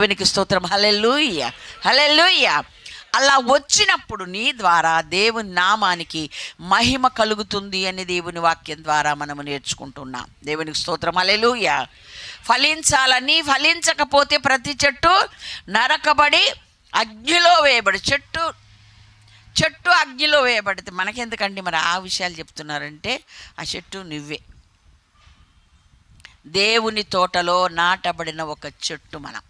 దేవునికి స్తోత్రం. హల్లెలూయా, హల్లెలూయా. అలా వచ్చినప్పుడు నీ ద్వారా దేవుని నామానికి మహిమ కలుగుతుంది అని దేవుని వాక్యం ద్వారా మనము నేర్చుకుంటున్నాం. దేవునికి స్తోత్రం. హల్లెలూయా. ఫలించాలని, ఫలించకపోతే ప్రతి చెట్టు నరకబడి అగ్నిలో వేయబడి, చెట్టు అగ్నిలో వేయబడితే మనకెందుకండి? మరి ఆ విషయాలు చెప్తున్నారంటే ఆ చెట్టు నువ్వే. దేవుని తోటలో నాటబడిన ఒక చెట్టు మనం.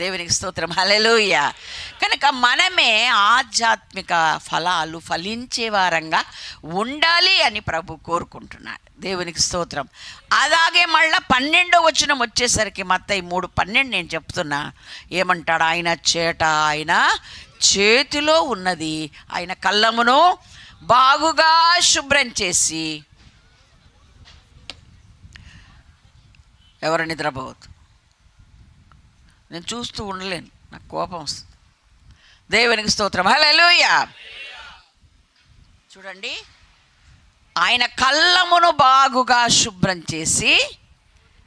దేవునికి స్తోత్రం. హల్లెలూయా. కనుక మనమే ఆధ్యాత్మిక ఫలాలు ఫలించే వారంగా ఉండాలి అని ప్రభు కోరుకుంటున్నాడు. దేవునికి స్తోత్రం. అలాగే మళ్ళీ 12వ వచనం వచ్చేసరికి మత్తయి 3:12 నేను చెప్తున్నా. ఏమంటాడు? ఆయన చేతిలో ఉన్నది, ఆయన కళ్ళమును బాగుగా శుభ్రం చేసి. ఎవరు నిద్రపోవద్దు, నేను చూస్తూ ఉండలేను, నాకు కోపం వస్తుంది. దేవునికి స్తోత్రం. హల్లెలూయా. చూడండి, ఆయన కళ్ళమును బాగుగా శుభ్రం చేసి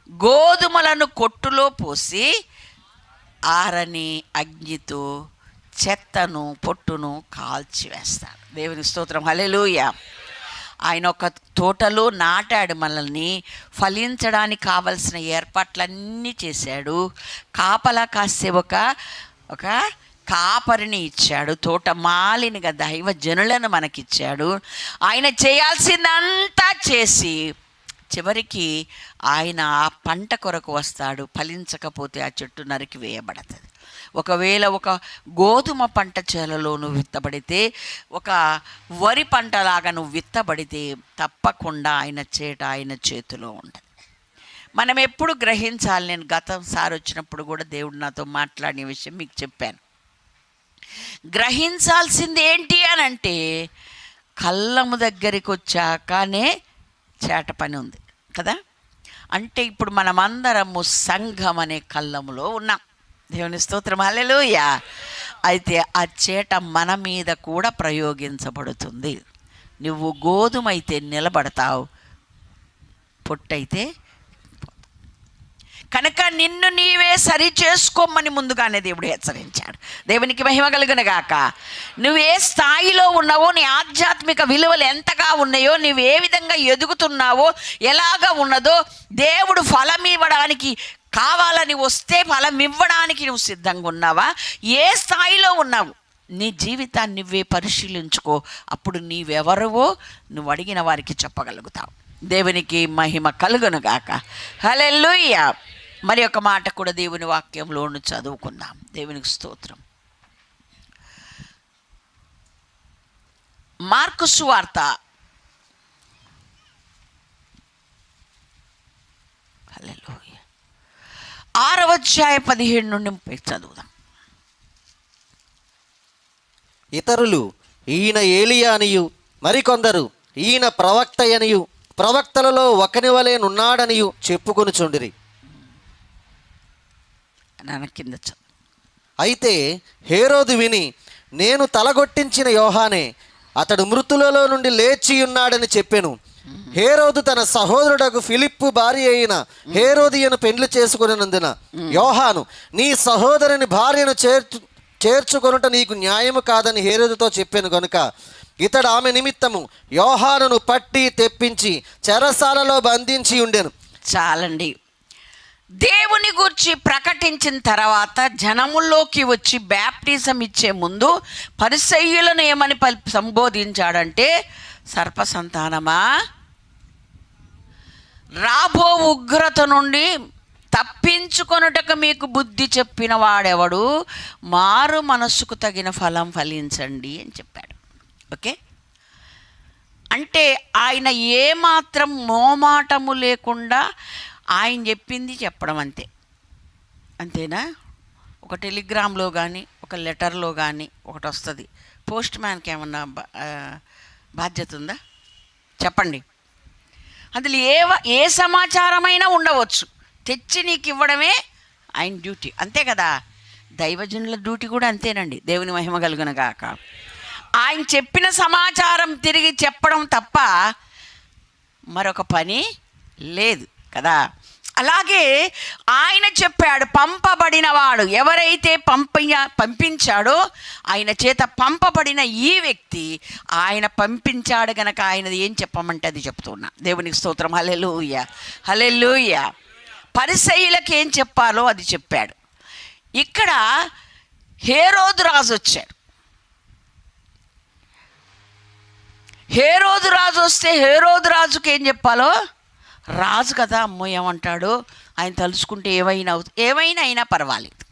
గోధుమలను కొట్టులో పోసి ఆరని అగ్నితో చెత్తను పొట్టును కాల్చివేస్తాడు. దేవునికి స్తోత్రం. హల్లెలూయా. ఆయన ఒక తోటలో నాటాడు, మనల్ని ఫలించడానికి కావలసిన ఏర్పాట్లన్నీ చేశాడు. కాపలా కాసే ఒక కాపరిని ఇచ్చాడు, తోటమాలినిగా దైవజనులను మనకిచ్చాడు. ఆయన చేయాల్సిందంతా చేసి చివరికి ఆయన ఆ పంట కొరకు వస్తాడు. ఫలించకపోతే ఆ చెట్టు నరికి వేయబడుతుంది. ఒకవేళ ఒక గోధుమ పంట చేలలో నువ్వు విత్తబడితే, ఒక వరి పంటలాగా నువ్వు విత్తబడితే తప్పకుండా ఆయన చేతిలో ఉండదు. మనం ఎప్పుడు గ్రహించాలి. నేను గతసారి వచ్చినప్పుడు కూడా దేవుడు నాతో మాట్లాడిన విషయం మీకు చెప్పాను. గ్రహించాల్సింది ఏంటి అని అంటే, కళ్ళము దగ్గరికి వచ్చాకనే చేట పని ఉంది కదా. అంటే ఇప్పుడు మనమందరము సంఘం అనే కళ్ళములో ఉన్నాం. దేవుని స్తోత్రం. హల్లెలూయా. అయితే ఆ చేట మన మీద కూడా ప్రయోగించబడుతుంది. నువ్వు గోధుమ అయితే నిలబడతావు, పొట్టయితే. కనుక నిన్ను నీవే సరి చేసుకోమని ముందుగానే దేవుడు హెచ్చరించాడు. దేవునికి మహిమ కలుగును గాక. నువ్వు ఏ స్థాయిలో ఉన్నావో, నీ ఆధ్యాత్మిక విలువలు ఎంతగా ఉన్నాయో, నువ్వు ఏ విధంగా ఎదుగుతున్నావో, ఎలాగ ఉన్నదో, దేవుడు ఫలం ఇవ్వడానికి కావాలని వస్తే ఫలం ఇవ్వడానికి నువ్వు సిద్ధంగా ఉన్నావా? ఏ స్థాయిలో ఉన్నావు? నీ జీవితాన్ని నువ్వే పరిశీలించుకో. అప్పుడు నీవెవరవో నువ్వు అడిగిన వారికి చెప్పగలుగుతావు. దేవునికి మహిమ కలుగును గాక. హల్లెలూయా. మరి ఒక మాట కూడా దేవుని వాక్యంలోను చదువుకుందాం. దేవునికి స్తోత్రం. మార్కు సువార్త 6వ అధ్యాయం 17 నుండి 30 చదువుదాం. ఇతరులు ఈయన ఏలియా అనియు, మరికొందరు ఈయన ప్రవక్త అనియు, ప్రవక్తలలో ఒకని వలె నున్నాడనియు చెప్పుకొనుచుండిరి. కింద అయితే హేరోదు విని, నేను తలగొట్టించిన యోహానే, అతడు మృతులలో నుండి లేచి ఉన్నాడని చెప్పెను. హేరోదు తన సహోదరుడకు ఫిలిప్పు భార్య అయిన హేరోదియను పెండ్లి చేసుకున్నందున యోహాను, నీ సహోదరుని భార్యను చేర్చుకొనుట నీకు న్యాయము కాదని హేరోదుతో చెప్పాను గనుక ఇతడు ఆమె నిమిత్తము యోహానును పట్టి తెప్పించి చెరసాలలో బంధించి ఉండెను. చాలండి. దేవుని గూర్చి ప్రకటించిన తర్వాత జనముల్లోకి వచ్చి బ్యాప్టిజం ఇచ్చే ముందు పరిసయ్యులను ఏమని సంబోధించాడంటే, సర్ప సంతానమా, రాబో ఉగ్రత నుండి తప్పించుకొనుటకు మీకు బుద్ధి చెప్పిన వాడెవడు? మారు మనస్సుకు తగిన ఫలం ఫలించండి అని చెప్పాడు. ఓకే, అంటే ఆయన ఏమాత్రం మోమాటము లేకుండా ఆయన చెప్పింది చెప్పడం, అంతేనా? ఒక టెలిగ్రామ్లో కానీ, ఒక లెటర్లో కానీ ఒకటి వస్తుంది. పోస్ట్ మ్యాన్కి ఏమన్నా బాధ్యత ఉందా? చెప్పండి. అందులో ఏ సమాచారమైనా ఉండవచ్చు, తెచ్చి నీకు ఇవ్వడమే ఆయన డ్యూటీ, అంతే కదా. దైవజనుల డ్యూటీ కూడా అంతేనండి. దేవుని మహిమ కలుగును గాక. ఆయన చెప్పిన సమాచారం తిరిగి చెప్పడం తప్ప మరొక పని లేదు కదా. అలాగే ఆయన చెప్పాడు, పంపబడినవాడు ఎవరైతే పంపించాడో ఆయన చేత పంపబడిన ఈ వ్యక్తి ఆయన పంపించాడు గనక ఆయనది ఏం చెప్పమంటే అది చెప్తున్నా. దేవునికి స్తోత్రం. హల్లెలూయా, హల్లెలూయా. పరిసయ్యులకు ఏం చెప్పాలో అది చెప్పాడు. ఇక్కడ హేరోదు రాజు వచ్చాడు. హేరోదు రాజు వస్తే హేరోదు రాజుకి ఏం చెప్పాలో, రాజు కదా, అమ్మో ఏమంటాడు, ఆయన తలుచుకుంటే ఏమైనా అయినా పర్వాలేదు.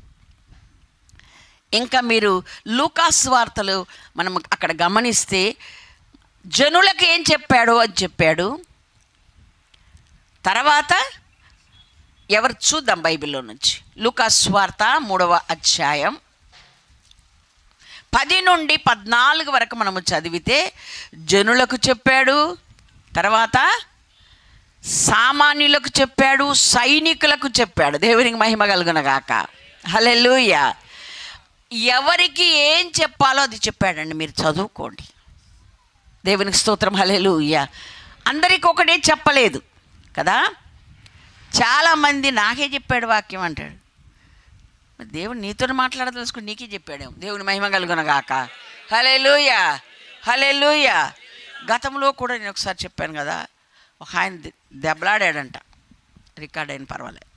ఇంకా మీరు లూకాసు వార్తలు మనం అక్కడ గమనిస్తే జనులకు ఏం చెప్పాడో అది చెప్పాడు. తర్వాత ఎవరు చూద్దాం బైబిల్లో నుంచి. లూకాసు వార్త 3వ అధ్యాయం 10 నుండి 14 వరకు మనము చదివితే జనులకు చెప్పాడు, తర్వాత సామాన్యులకు చెప్పాడు, సైనికులకు చెప్పాడు. దేవునికి మహిమ కలుగునగాక. హల్లెలూయా. ఎవరికి ఏం చెప్పాలో అది చెప్పాడండి. మీరు చదువుకోండి. దేవునికి స్తోత్రం. హల్లెలూయా. అందరికి ఒకటే చెప్పలేదు కదా. చాలామంది నాకే చెప్పాడు వాక్యం అంటాడు. దేవుడు నీతో మాట్లాడదలుచుకుని నీకే చెప్పాడేమో. దేవుని మహిమ కలుగునగాక. హల్లెలూయా, హల్లెలూయా. గతంలో కూడా నేను ఒకసారి చెప్పాను కదా, ఒక ఆయన దెబ్బలాడాడంట. రికార్డ్ అయిన పర్వాలేదు.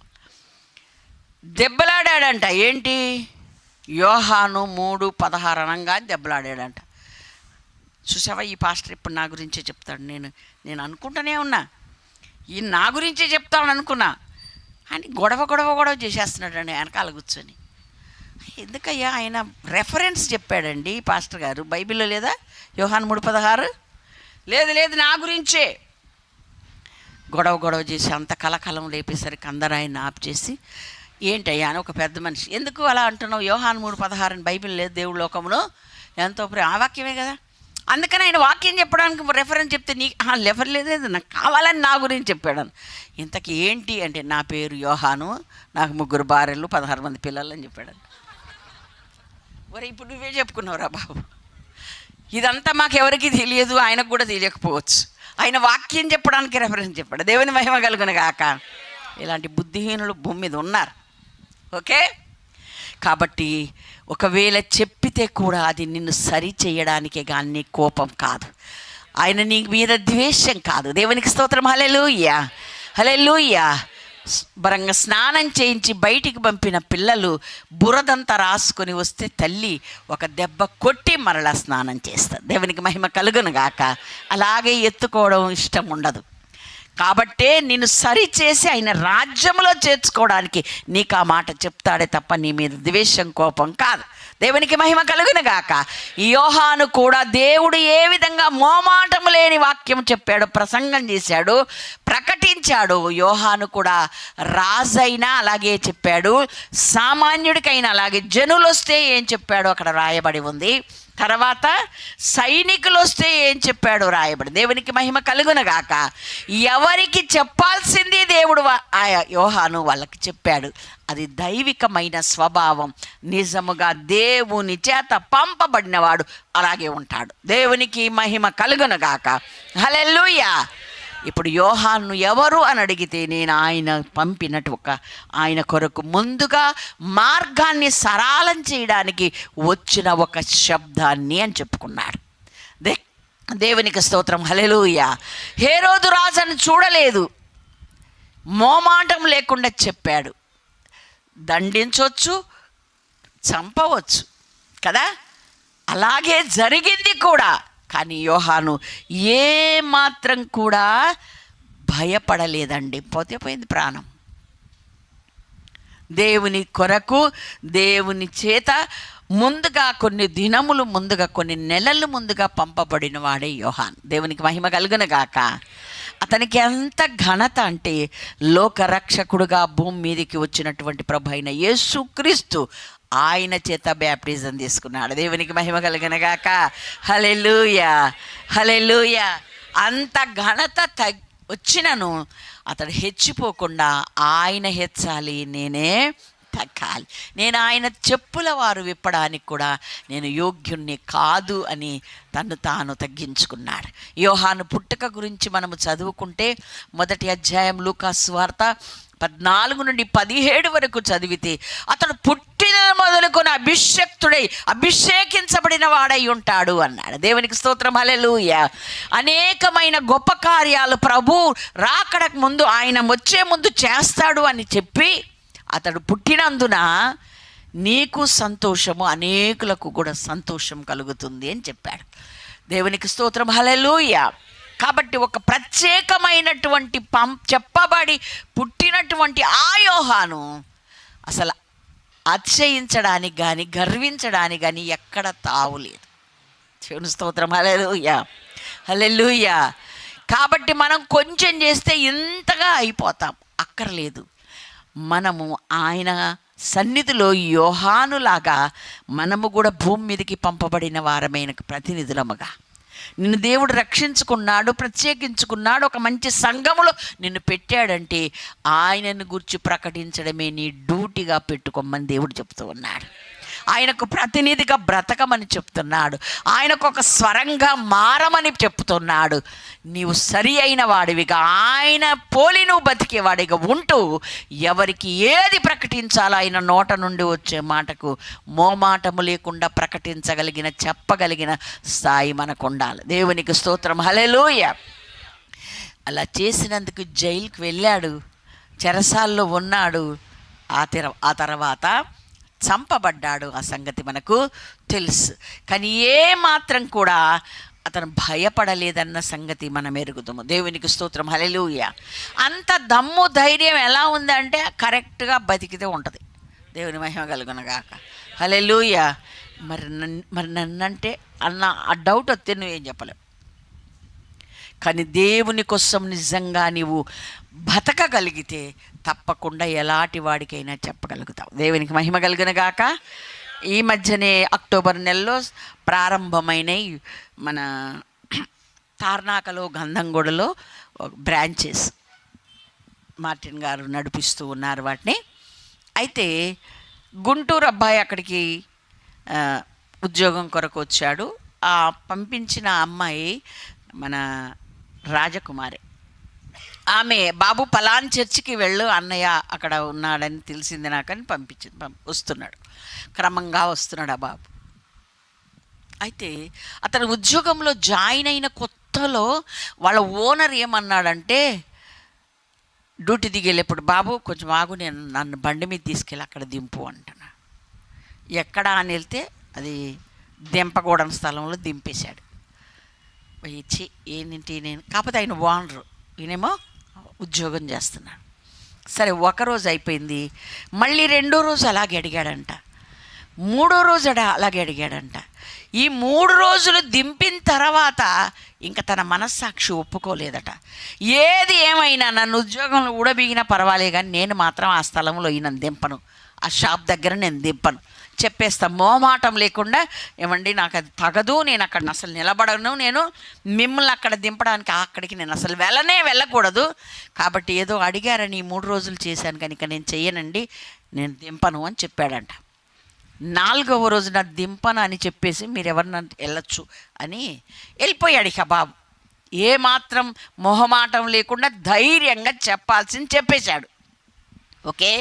దెబ్బలాడాడంట. ఏంటి? యోహాను 3:16 అనగానే దెబ్బలాడాడంట. చూసావా, ఈ పాస్టర్ ఇప్పుడు నా గురించే చెప్తాడు. నేను అనుకుంటూనే ఉన్నా, ఈ నా గురించే చెప్తాను అనుకున్నా. అని గొడవ చేసేస్తున్నాడండి వెనకాల కూర్చొని. ఎందుకయ్యా, ఆయన రెఫరెన్స్ చెప్పాడండి పాస్టర్ గారు. బైబిల్లో లేదా యోహాను 3:16? లేదు నా గురించే. గొడవ చేసి అంత కలకలం లేపేసరికి అందరూ ఆయన ఆప్ చేసి, ఏంటయ్యా అని ఒక పెద్ద మనిషి, ఎందుకు అలా అంటున్నావు? యోహాను 3:16 అని బైబిల్ లేదు, దేవుడి లోకంలో ఎంతో ఆ వాక్యమే కదా. అందుకని ఆయన వాక్యం చెప్పడానికి రెఫరెన్స్ చెప్తే లెఫర్ లేదు, నాకు కావాలని నా గురించి చెప్పాడు. ఇంతకీ ఏంటి అంటే, నా పేరు యోహాను, నాకు 3 భార్యలు 16 మంది పిల్లలు అని చెప్పాడు. ఒరే, ఇప్పుడు నువ్వే చెప్పుకున్నావురా బాబు. ఇదంతా మాకెవరికి తెలియదు, ఆయనకు కూడా తెలియకపోవచ్చు. ఆయన వాక్యం చెప్పడానికి రెఫరెన్స్ చెప్పాడు. దేవుని మహిమ కలుగునగాక. ఇలాంటి బుద్ధిహీనులు భూమి మీద ఉన్నారు. ఓకే, కాబట్టి ఒకవేళ చెప్పితే కూడా అది నిన్ను సరి చేయడానికే కానీ నీ కోపం కాదు, ఆయన నీ మీద ద్వేషం కాదు. దేవునికి స్తోత్రం. హల్లెలూయా, హల్లెలూయా. బరంగా స్నానం చేయించి బయటికి పంపిన పిల్లలు బురదంతా రాసుకొని వస్తే తల్లి ఒక దెబ్బ కొట్టి మరలా స్నానం చేస్తారు. దేవునికి మహిమ కలుగునుగాక. అలాగే ఎత్తుకోవడం ఇష్టం ఉండదు. కాబట్టే నిన్ను సరిచేసి ఆయన రాజ్యంలో చేర్చుకోవడానికి నీకు ఆ మాట చెప్తాడే తప్ప నీ మీద ద్వేషం కోపం కాదు. దేవునికి మహిమ కలుగునుగాక. యోహాను కూడా దేవుడు ఏ విధంగా మోమాటము లేని వాక్యం చెప్పాడు, ప్రసంగం చేశాడు, ప్రకటించాడు. యోహాను కూడా రాజైనా అలాగే చెప్పాడు, సామాన్యుడికైనా అలాగే. జనులు వస్తే ఏం చెప్పాడో అక్కడ రాయబడి ఉంది. తర్వాత సైనికులు వస్తే ఏం చెప్పాడో రాయబడి. దేవునికి మహిమ కలుగునగాక. ఎవరికి చెప్పాల్సింది దేవుడు యోహాను వాళ్ళకి చెప్పాడు. అది దైవికమైన స్వభావం. నిజముగా దేవుని చేత పంపబడినవాడు అలాగే ఉంటాడు. దేవునికి మహిమ కలుగునగాక. హల్లెలూయా. ఇప్పుడు యోహాను ఎవరు అని అడిగితే, నేను ఆయన పంపినట్టు ఆయన కొరకు ముందుగా మార్గాన్ని సరళం చేయడానికి వచ్చిన ఒక శబ్దాన్ని అని చెప్పుకున్నాడు. దేవునికి స్తోత్రం. హల్లెలూయా. హేరోదు రాజును చూడలేదు, మోమాటం లేకుండా చెప్పాడు. దండించవచ్చు, చంపవచ్చు కదా, అలాగే జరిగింది కూడా. కానీ యోహాను ఏ మాత్రం కూడా భయపడలేదండి. పోయింది ప్రాణం. దేవుని కొరకు దేవుని చేత ముందుగా కొన్ని దినములు ముందుగా, కొన్ని నెలలు ముందుగా పంపబడిన వాడే యోహాన్. దేవునికి మహిమ కలుగునగాక. అతనికి ఎంత ఘనత అంటే, లోకరక్షకుడుగా భూమి మీదకి వచ్చినటువంటి ప్రభు అయిన యేసుక్రీస్తు ఆయన చేత బ్యాప్టిజం తీసుకున్నాడు. దేవునికి మహిమ కలుగునగాక. హల్లెలూయా, హల్లెలూయా. అంత ఘనత వచ్చినను అతడు హెచ్చిపోకుండా ఆయన హెచ్చాలి, నేనే తగ్గాలి, నేను ఆయన చెప్పుల వారు విప్పడానికి కూడా నేను యోగ్యుణ్ణి కాదు అని తను తాను తగ్గించుకున్నాడు. యోహాను పుట్టుక గురించి మనము చదువుకుంటే మొదటి అధ్యాయం లూకా సువార్త 14 నుండి 17 వరకు చదివితే అతడు పుట్టిన మొదలుకొని అభిషేకించబడిన వాడై ఉంటాడు అన్నాడు. దేవునికి స్తోత్రం, హల్లెలూయా. అనేకమైన గొప్ప కార్యాలు ప్రభు రాకడకు ముందు, ఆయన వచ్చే ముందు చేస్తాడు అని చెప్పి అతడు పుట్టినందున నీకు సంతోషము, అనేకులకు కూడా సంతోషం కలుగుతుంది అని చెప్పాడు. దేవునికి స్తోత్రం, హల్లెలూయా. కాబట్టి ఒక ప్రత్యేకమైనటువంటి చెప్పబడి పుట్టినటువంటి ఆ యోహాను అసలు అతిశయించడానికి కానీ గర్వించడానికి కానీ ఎక్కడ తావులేదు. దేవుని స్తోత్రం, హల్లెలూయా, హల్లెలూయా. కాబట్టి మనం కొంచెం చేస్తే ఇంతగా అయిపోతాం, అక్కర్లేదు. మనము ఆయన సన్నిధిలో యోహానులాగా మనము కూడా భూమి మీదకి పంపబడిన వారమైన ప్రతినిధులముగా నిన్ను దేవుడు రక్షించుకున్నాడు, ప్రత్యేకించుకున్నాడు, ఒక మంచి సంఘములో నిన్ను పెట్టాడంటే ఆయనను గురించి ప్రకటించడమే నీ డ్యూటీగా పెట్టుకోమని దేవుడు చెప్తూ ఉన్నాడు. ఆయనకు ప్రతినిధిగా బ్రతకమని చెప్తున్నాడు, ఆయనకు ఒక స్వరంగా మారమని చెప్తున్నాడు. నీవు సరి అయిన వాడివిగా, ఆయన పోలి నువ్వు బతికేవాడిగా ఉంటూ ఎవరికి ఏది ప్రకటించాలో ఆయన నోట నుండి వచ్చే మాటకు మోమాటము లేకుండా ప్రకటించగలిగిన, చెప్పగలిగిన స్థాయి మనకు ఉండాలి. దేవునికి స్తోత్రం, హల్లెలూయా. అలా చేసినందుకు జైలుకి వెళ్ళాడు, చెరసాల్లో ఉన్నాడు. ఆ తర్వాత చంపబడ్డాడు. ఆ సంగతి మనకు తెలుసు. కానీ ఏ మాత్రం కూడా అతను భయపడలేదన్న సంగతి మనం ఎరుగుతాము. దేవునికి స్తోత్రం, హల్లెలూయా. అంత దమ్ము ధైర్యం ఎలా ఉందంటే కరెక్ట్గా బతికితే ఉంటుంది. దేవుని మహిమ కలుగునగాక, హల్లెలూయా. మరి నన్నంటే అన్న ఆ డౌట్ వస్తే నువ్వేం చెప్పలేవు. కానీ దేవుని కోసం నిజంగా నీవు బతకగలిగితే తప్పకుండా ఎలాంటి వాడికైనా చెప్పగలుగుతావు. దేవునికి మహిమ కలుగునగాక. ఈ మధ్యనే అక్టోబర్ నెలలో ప్రారంభమైన మన తార్నాకలో, గంధంగూడలో బ్రాంచెస్ మార్టిన్ గారు నడిపిస్తూ ఉన్నారు వాటిని. అయితే గుంటూరు అబ్బాయి అక్కడికి ఉద్యోగం కొరకు వచ్చాడు. ఆ పంపించిన అమ్మాయి మన రాజకుమారి. ఆమె బాబు పలాన్ చర్చికి వెళ్ళు, అన్నయ్య అక్కడ ఉన్నాడని తెలిసింది నాకని వస్తున్నాడు. క్రమంగా వస్తున్నాడు ఆ బాబు. అయితే అతను ఉద్యోగంలో జాయిన్ అయిన కొత్తలో వాళ్ళ ఓనర్ ఏమన్నాడంటే, డ్యూటీ దిగేళ్ళప్పుడు, బాబు కొంచెం ఆగు, నన్ను బండి మీద తీసుకెళ్ళి అక్కడ దింపు అంటున్నా. ఎక్కడా అని వెళ్తే అది దింపకూడని స్థలంలో దింపేశాడు. ఇచ్చి ఏంటి నేను, కాకపోతే ఆయన ఓనరు, ఈయనేమో ఉద్యోగం చేస్తున్నాడు. సరే, ఒకరోజు అయిపోయింది. మళ్ళీ 2వ రోజు అలాగే అడిగాడంట, 3వ రోజు అలాగే అడిగాడంట. ఈ 3 రోజులు దింపిన తర్వాత ఇంకా తన మనస్సాక్షి ఒప్పుకోలేదట. ఏది ఏమైనా నన్ను ఉద్యోగంలో ఊడబిగినా పర్వాలే, కానీ నేను మాత్రం ఆ స్థలంలో ఈయన దింపను, ఆ షాప్ దగ్గర నేను దింపను చెప్పేస్తా, మోమాటం లేకుండా. ఏమండి, నాకు అది తగదు, నేను అక్కడ అసలు నిలబడను, నేను మిమ్మల్ని అక్కడ దింపడానికి అక్కడికి నేను అసలు వెళ్ళకూడదు. కాబట్టి ఏదో అడిగారని 3 రోజులు చేశాను, కానీ ఇక నేను చెయ్యనండి, నేను దింపను అని చెప్పాడంట. 4వ రోజున దింపను అని చెప్పేసి మీరు ఎవరిన వెళ్ళొచ్చు అని వెళ్ళిపోయాడు. ఇక బాబు ఏమాత్రం మొహమాటం లేకుండా ధైర్యంగా చెప్పాల్సింది చెప్పేశాడు. ఓకే,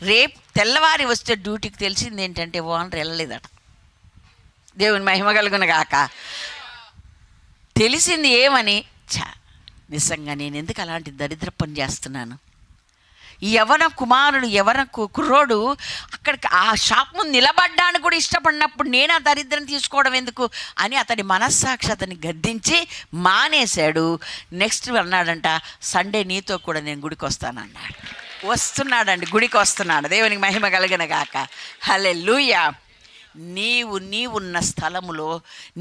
రేపు తెల్లవారి వస్తే డ్యూటీకి తెలిసింది ఏంటంటే ఓనర్ వెళ్ళలేదట. దేవుని మహిమ కలుగునగాక. తెలిసింది ఏమని, నిజంగా నేను ఎందుకు అలాంటి దరిద్ర పని చేస్తున్నాను, ఈ యవన కుమారుడు, యవన కుర్రోడు అక్కడికి ఆ షాప్ ముందు నిలబడ్డానికి కూడా ఇష్టపడినప్పుడు నేను ఆ దరిద్రం తీసుకోవడం ఎందుకు అని అతని మనస్సాక్షి అతన్ని గద్దించి మానేశాడు. నెక్స్ట్ అన్నాడంట, సండే నీతో కూడా నేను గుడికి వస్తానన్నాడు. వస్తున్నాడండి, గుడికి వస్తున్నాడు. దేవునికి మహిమ కలుగునగాక, హల్లెలూయా. నీవున్న స్థలములో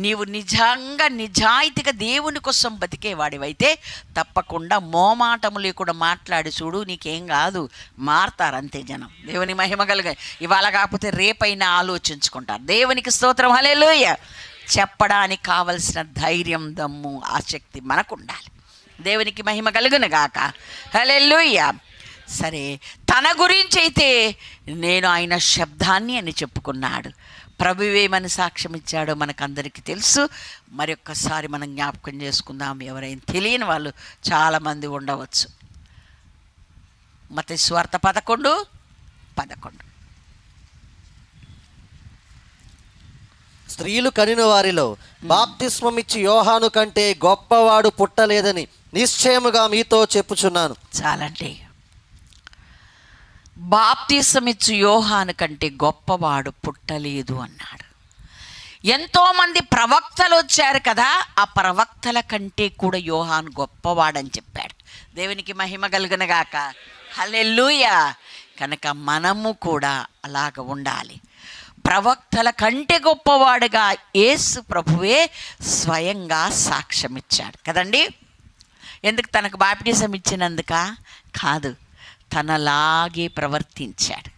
నీవు నిజంగా నిజాయితీగా దేవుని కోసం బతికేవాడివైతే తప్పకుండా మోమాటము లేకుండా మాట్లాడి చూడు, నీకేం కాదు, మారతారు అంతే జనం. దేవుని మహిమ కలుగు. ఇవాళ కాకపోతే రేపైనా ఆలోచించుకుంటారు. దేవునికి స్తోత్రం, హల్లెలూయా. చెప్పడానికి కావలసిన ధైర్యం, దమ్ము, ఆసక్తి మనకు ఉండాలి. దేవునికి మహిమ కలుగునగాక, హల్లెలూయా. సరే, తన గురించి అయితే నేను ఆయన శబ్దాన్ని అని చెప్పుకున్నాడు. ప్రభువేమని సాక్ష్యం ఇచ్చాడో మనకందరికీ తెలుసు. మరొక్కసారి మనం జ్ఞాపకం చేసుకుందాం. ఎవరైనా తెలియని వాళ్ళు చాలామంది ఉండవచ్చు. మత్తయి సువార్త 11:11. స్త్రీలు కనిన వారిలో బాప్తిస్మమిచ్చి యోహాను కంటే గొప్పవాడు పుట్టలేదని నిశ్చయముగా మీతో చెప్పుచున్నాను. చాలండి. బాప్తిసమిచ్చు యోహాను కంటే గొప్పవాడు పుట్టలేదు అన్నాడు. ఎంతోమంది ప్రవక్తలు వచ్చారు కదా, ఆ ప్రవక్తల కంటే కూడా యోహాను గొప్పవాడని చెప్పాడు. దేవునికి మహిమ కలుగునగాక. హల్లెలూయా. కనుక మనము కూడా అలాగ ఉండాలి. ప్రవక్తల కంటే గొప్పవాడుగా యేసు ప్రభువే స్వయంగా సాక్ష్యం ఇచ్చాడు కదండి. ఎందుకు? తనకు బాప్టిజం ఇచ్చినందుక కాదు, తనలాగే ప్రవర్తించాడు.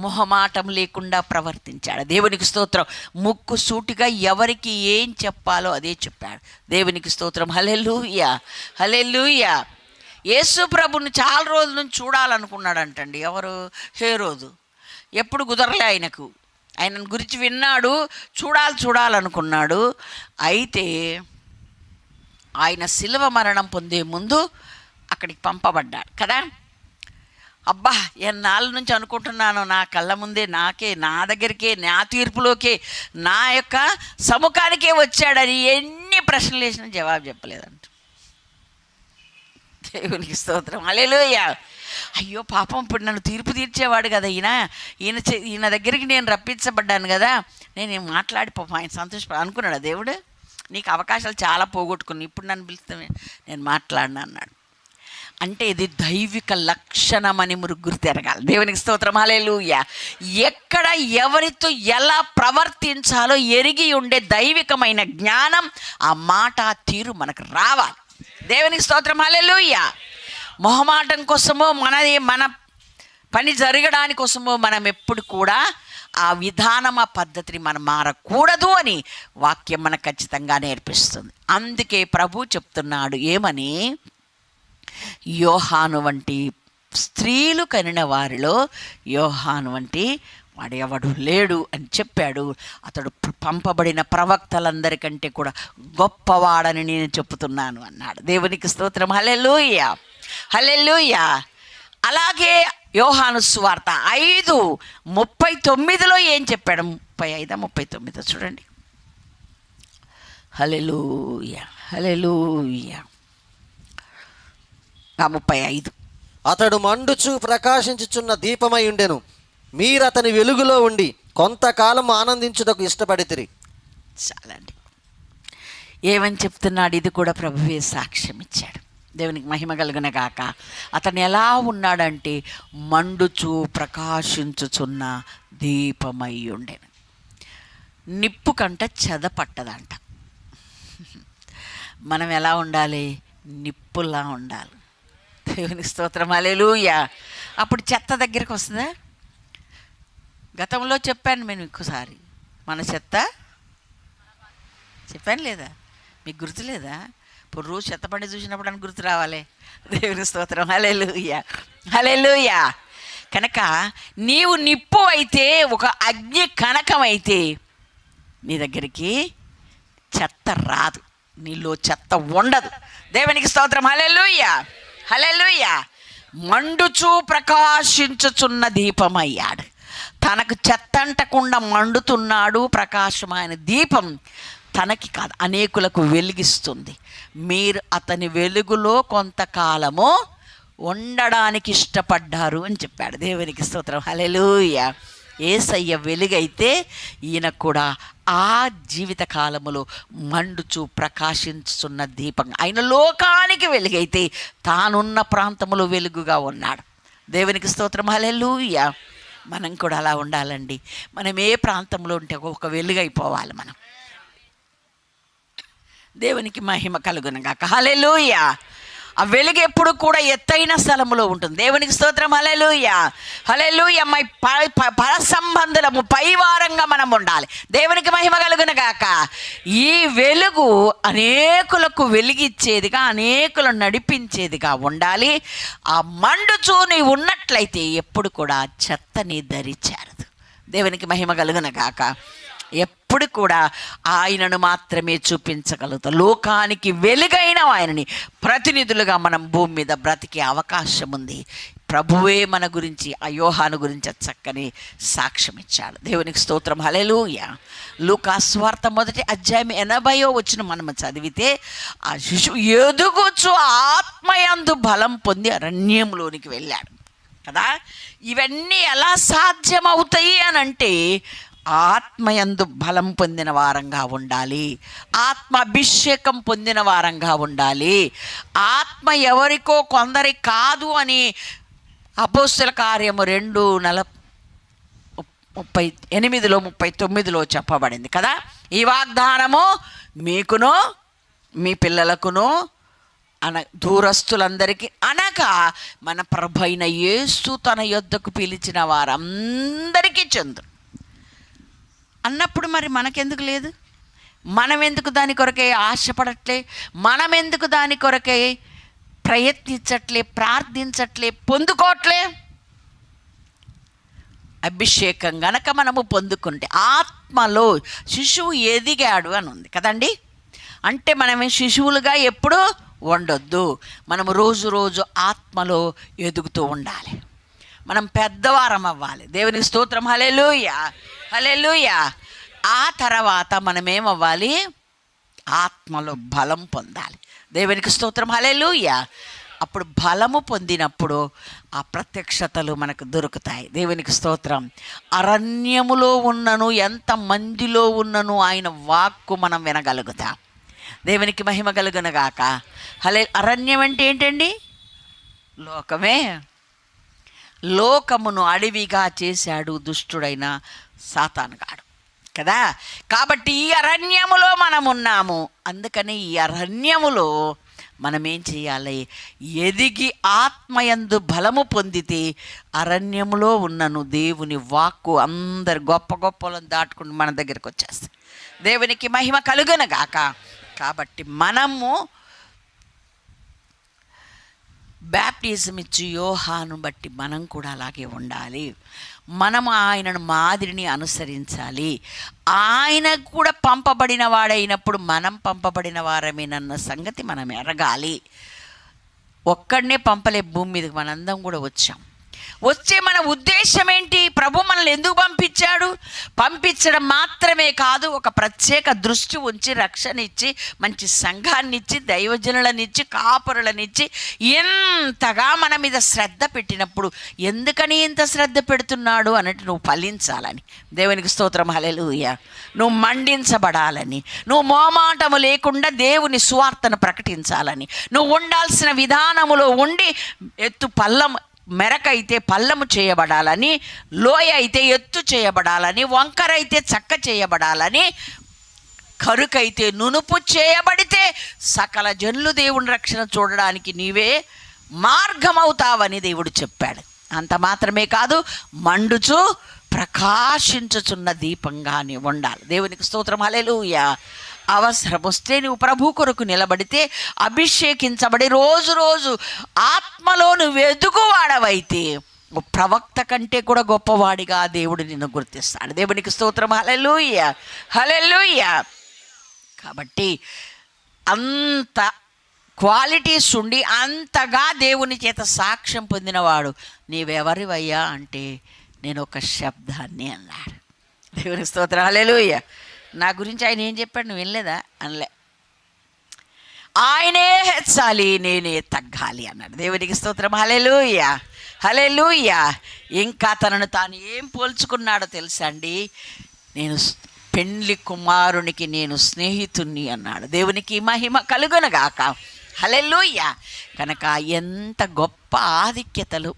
మొహమాటం లేకుండా ప్రవర్తించాడు. దేవునికి స్తోత్రం. ముక్కు సూటిగా ఎవరికి ఏం చెప్పాలో అదే చెప్పాడు. దేవునికి స్తోత్రం. హల్లెలూయా, హల్లెలూయా. యేసు ప్రభుని చాలా రోజుల నుంచి చూడాలనుకున్నాడంటండి. ఎవరు? హేరోదు. ఎప్పుడు కుదరలే ఆయనకు. ఆయనను గురించి విన్నాడు, చూడాలనుకున్నాడు. అయితే ఆయన శిలువ మరణం పొందే ముందు అక్కడికి పంపబడ్డాడు కదా. అబ్బా, ఎన్నాళ్ళ నుంచి అనుకుంటున్నాను, నా కళ్ళ ముందే నా దగ్గరికే, నా తీర్పులోకే, నా యొక్క సముఖానికే వచ్చాడని ఎన్ని ప్రశ్నలు వేసినా జవాబు చెప్పలేదంట. దేవునికి స్తోత్రం. హల్లెలూయా. అయ్యో పాపం, ఇప్పుడు నన్ను తీర్పు తీర్చేవాడు కదా ఈయన దగ్గరికి నేను రప్పించబడ్డాను కదా, నేను మాట్లాడి పాపం ఆయన సంతోషపడ అనుకున్నాడు దేవుడు. నీకు అవకాశాలు చాలా పోగొట్టుకుని ఇప్పుడు నన్ను పిలిస్తే నేను మాట్లాడినా అన్నాడు. అంటే ఇది దైవిక లక్షణం అని మురుగురు తిరగాలి. దేవునికి స్తోత్రం. హల్లెలూయా. ఎక్కడ ఎవరితో ఎలా ప్రవర్తించాలో ఎరిగి ఉండే దైవికమైన జ్ఞానం, ఆ మాట, ఆ తీరు మనకు రావాలి. దేవునికి స్తోత్రం. హల్లెలూయా. మొహమాటం కోసమో మన పని జరగడానికి కోసమో మనం ఎప్పుడు కూడా ఆ విధానం, ఆ పద్ధతిని మనం మారకూడదు అని వాక్యం మనకు ఖచ్చితంగా నేర్పిస్తుంది. అందుకే ప్రభు చెప్తున్నాడు ఏమని, యోహాను వంటి స్త్రీలు కనిన వారిలో యోహాను వంటి వాడు ఎవడు లేడు అని చెప్పాడు. అతడు పంపబడిన ప్రవక్తలందరికంటే కూడా గొప్పవాడని నేను చెప్తున్నాను అన్నాడు. దేవునికి స్తోత్రం. హల్లెలూయా, హల్లెలూయా. అలాగే యోహాను సువార్త 5:39 ఏం చెప్పాడు? 35:39 చూడండి. హల్లెలూయా, హల్లెలూయా. 35. అతడు మండుచు ప్రకాశించుచున్న దీపమై ఉండెను. మీరు అతని వెలుగులో ఉండి కొంతకాలం ఆనందించుటకు ఇష్టపడితిరి. చాలండి. ఏమని చెప్తున్నాడు? ఇది కూడా ప్రభువే సాక్ష్యం ఇచ్చాడు. దేవునికి మహిమ కలుగున గాక. అతను ఎలా ఉన్నాడంటే మండుచు ప్రకాశించుచున్న దీపమై ఉండెను. నిప్పు కంట చెద పట్టదంట. మనం ఎలా ఉండాలి? నిప్పులా ఉండాలి. దేవునికి స్తోత్రం. హల్లెలూయా. అప్పుడు చెత్త దగ్గరికి వస్తుందా? గతంలో చెప్పాను నేను ఇంకోసారి, మన చెత్త చెప్పాను లేదా? మీకు గుర్తు లేదా? ఇప్పుడు రోజు చెత్త బండి చూసినప్పుడు అని గుర్తు రావాలి. దేవుని స్తోత్రం. హల్లెలూయా, హల్లెలూయా. కనుక నీవు నిప్పు అయితే, ఒక అగ్ని కణకం అయితే నీ దగ్గరికి చెత్త రాదు, నీలో చెత్త ఉండదు. దేవునికి స్తోత్రం. హల్లెలూయా, హల్లెలూయా. మండుచూ ప్రకాశించుచున్న దీపమయ్యాడు. తనకు చెత్త అంటకుండా మండుతున్నాడు. ప్రకాశమైన దీపం తనకి కాదు, అనేకులకు వెలిగిస్తుంది. మీరు అతని వెలుగులో కొంతకాలము ఉండడానికి ఇష్టపడ్డారు అని చెప్పాడు. దేవునికి స్తోత్రం. హల్లెలూయా. యేసయ్య వెలుగైతే ఈయన కూడా ఆ జీవిత కాలములో మండుచు ప్రకాశించుతున్న దీపం. ఆయన లోకానికి వెలుగైతే తానున్న ప్రాంతములో వెలుగుగా ఉన్నాడు. దేవునికి స్తోత్రం. హల్లెలూయా. మనం కూడా అలా ఉండాలండి. మనం ఏ ప్రాంతంలో ఉంటే ఒక వెలుగైపోవాలి మనం. దేవునికి మహిమ కలుగునుగాక. హల్లెలూయా. ఆ వెలుగు ఎప్పుడు కూడా ఎత్తైన స్థలములో ఉంటుంది. దేవునికి స్తోత్రం. హల్లెలూయా, హల్లెలూయా. పర సంబంధులము పైవారంగా మనం ఉండాలి. దేవునికి మహిమ కలుగును గాక. ఈ వెలుగు అనేకులకు వెలిగిచ్చేదిగా, అనేకులను నడిపించేదిగా ఉండాలి. ఆ మండుచూ నీవు ఉన్నట్లయితే ఎప్పుడు కూడా చెత్తని ధరించారదు. దేవునికి మహిమ కలుగును గాక. ఎప్పుడు కూడా ఆయనను మాత్రమే చూపించగలుగుతాం. లోకానికి వెలుగైన ఆయనని ప్రతినిధులుగా మనం భూమి మీద బ్రతికే అవకాశం ఉంది. ప్రభువే మన గురించి, ఆ యోహాను గురించి చక్కని సాక్ష్యం ఇచ్చాడు. దేవునికి స్తోత్రం. హల్లెలూయా. లూకా సువార్త 1వ అధ్యాయం 80వ వచనం మనం చదివితే, ఆ శిశువు ఎదుగుచు ఆత్మయందు బలం పొంది అరణ్యంలోనికి వెళ్ళాడు కదా. ఇవన్నీ ఎలా సాధ్యమవుతాయి అని అంటే, ఆత్మయందు బలం పొందిన వారంగా ఉండాలి, ఆత్మ అభిషేకం పొందిన వారంగా ఉండాలి. ఆత్మ ఎవరికో కొందరి కాదు అని అపోస్తల కార్యము 2:38-39 చెప్పబడింది కదా. ఈ వాగ్దానము మీకును మీ పిల్లలకును దూరస్తులందరికీ అనగా మన ప్రభు అయిన యేసు తన యొద్దకు పిలిచిన వారందరికీ చెందు అన్నప్పుడు మరి మనకెందుకు లేదు? మనం ఎందుకు దాని కొరకే ఆశపడట్లే? మనం ఎందుకు దాని కొరకే ప్రయత్నించట్లే, ప్రార్థించట్లే, పొందుకోవట్లే? అభిషేకం గనక మనము పొందుకుంటే, ఆత్మలో శిశువు ఎదిగాడు అని ఉంది కదండి. అంటే మనమే శిశువులుగా ఎప్పుడు ఉండొద్దు. మనము రోజు రోజు ఆత్మలో ఎదుగుతూ ఉండాలి. మనం పెద్దవారం అవ్వాలి. దేవునికి స్తోత్రం. హల్లెలూయా, హల్లెలూయా. ఆ తర్వాత మనమేమవ్వాలి? ఆత్మలో బలం పొందాలి. దేవునికి స్తోత్రం. హల్లెలూయా. అప్పుడు బలము పొందినప్పుడు ఆ ప్రత్యక్షతలు మనకు దొరుకుతాయి. దేవునికి స్తోత్రం. అరణ్యములో ఉన్నను, ఎంత మందిలో ఉన్నను ఆయన వాక్కు మనం వినగలుగుతాం. దేవునికి మహిమ కలుగునుగాక. అరణ్యం అంటే ఏంటండి? లోకమే. లోకమును అడవిగా చేశాడు దుష్టుడైన సాతానుగాడు కదా. కాబట్టి ఈ అరణ్యములో మనం ఉన్నాము. అందుకని ఈ అరణ్యములో మనం ఏం చేయాలి? ఎదిగి ఆత్మయందు బలము పొందితే అరణ్యములో ఉన్నను దేవుని వాక్కు అందరు గొప్ప గొప్పలను దాటుకుని మన దగ్గరికి వచ్చేస్తాయి. దేవునికి మహిమ కలుగునుగాక. కాబట్టి మనము బ్యాప్టిజం ఇచ్చి యోహాను బట్టి మనం కూడా అలాగే ఉండాలి. మనము ఆయనను మాదిరిని అనుసరించాలి. ఆయన కూడా పంపబడిన వాడైనప్పుడు మనం పంపబడిన వారమేనన్న సంగతి మనం ఎరగాలి. ఒక్కడనే పంపలే భూమి మీదకి, మనందరం కూడా వచ్చే మన ఉద్దేశం ఏంటి? ప్రభు మనల్ని ఎందుకు పంపించాడు? పంపించడం మాత్రమే కాదు, ఒక ప్రత్యేక దృష్టి ఉంచి, రక్షణ ఇచ్చి, మంచి సంఘాన్ని ఇచ్చి, దైవజనులనిచ్చి, కాపురులనిచ్చి, ఎంతగా మన మీద శ్రద్ధ పెట్టినప్పుడు ఎందుకని ఇంత శ్రద్ధ పెడుతున్నాడు అన్నట్టు నువ్వు ఫలించాలని. దేవునికి స్తోత్రం. హల్లెలూయా. నువ్వు మండించబడాలని, నువ్వు మోమాటము లేకుండా దేవుని సువార్తను ప్రకటించాలని, నువ్వు ఉండాల్సిన విధానములో ఉండి, ఎత్తు పల్లం మెరకైతే పల్లము చేయబడాలని, లోయ అయితే ఎత్తు చేయబడాలని, వంకర అయితే చక్క చేయబడాలని, కరుకైతే నునుపు చేయబడితే సకల జనులు దేవుని రక్షణ చూడడానికి నీవే మార్గమవుతావని దేవుడు చెప్పాడు. అంత మాత్రమే కాదు, మండుచు ప్రకాశించుచున్న దీపంగా నీవు ఉండాలి. దేవునికి స్తోత్రం. హల్లెలూయా. అవసరం వస్తే నువ్వు ప్రభు కొరకు నిలబడితే, అభిషేకించబడి రోజు రోజు ఆత్మలో నువ్వు ఎదుగువాడవైతే ప్రవక్త కంటే కూడా గొప్పవాడిగా దేవుడు నిన్ను గుర్తిస్తాడు. దేవునికి స్తోత్రం. హల్లెలూయా, హల్లెలూయా. కాబట్టి అంత క్వాలిటీస్ ఉండి అంతగా దేవుని చేత సాక్ష్యం పొందినవాడు నీవెవరివయ్యా అంటే, నేను ఒక శబ్దాన్ని అన్నాడు. దేవునికి స్తోత్రం. హల్లెలూయా. నా గురించి ఆయన ఏం చెప్పాడు నువ్వు వినలేదా? అనలే. ఆయనే హెచ్చాలి, నేనే తగ్గాలి అన్నాడు. దేవునికి స్తోత్రం. హల్లెలూయా, హల్లెలూయా. ఇంకా తనను తాను ఏం పోల్చుకున్నాడో తెలుసా అండి? నేను పెండ్లి కుమారునికి నేను స్నేహితుణ్ణి అన్నాడు. దేవునికి మహిమ కలుగునుగాక. హల్లెలూయా. కనుక ఎంత గొప్ప ఆధిక్యతలు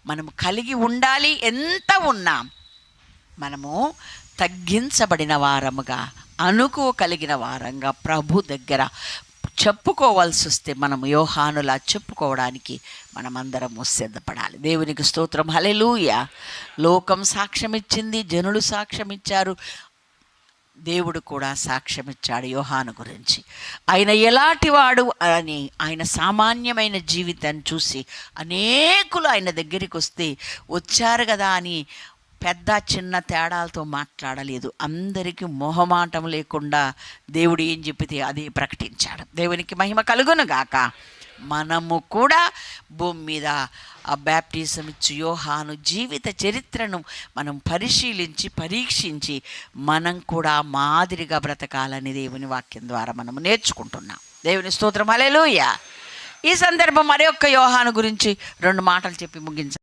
మనము కలిగి ఉండాలి. ఎంత ఉన్నాం మనము తగ్గించబడిన వారముగా, అనుకోగలిగిన వారంగా ప్రభు దగ్గర చెప్పుకోవాల్సి వస్తే మనం యోహానులా చెప్పుకోవడానికి మనమందరము సిద్ధపడాలి. దేవునికి స్తోత్రం. హల్లెలూయా. లోకం సాక్ష్యం ఇచ్చింది, జనులు సాక్ష్యం ఇచ్చారు, దేవుడు కూడా సాక్ష్యం ఇచ్చాడు యోహాను గురించి. ఆయన ఎలాంటివాడు అని ఆయన సామాన్యమైన జీవితాన్ని చూసి అనేకులు ఆయన దగ్గరికి వచ్చారు కదా అని పెద్ద చిన్న తేడాలతో మాట్లాడలేదు. అందరికీ మొహమాటం లేకుండా దేవుడు ఏం చెప్పితే అదే ప్రకటించాడు. దేవునికి మహిమ కలుగునుగాక. మనము కూడా భూమి మీద ఆ బ్యాప్టిజం ఇచ్చి యోహాను జీవిత చరిత్రను మనం పరీక్షించి మనం కూడా మాదిరిగా బ్రతకాలని దేవుని వాక్యం ద్వారా మనము నేర్చుకుంటున్నాం. దేవుని స్తోత్రం. హల్లెలూయా. ఈ సందర్భం మరి ఒక్క యోహాను గురించి 2 మాటలు చెప్పి ముగించాలి.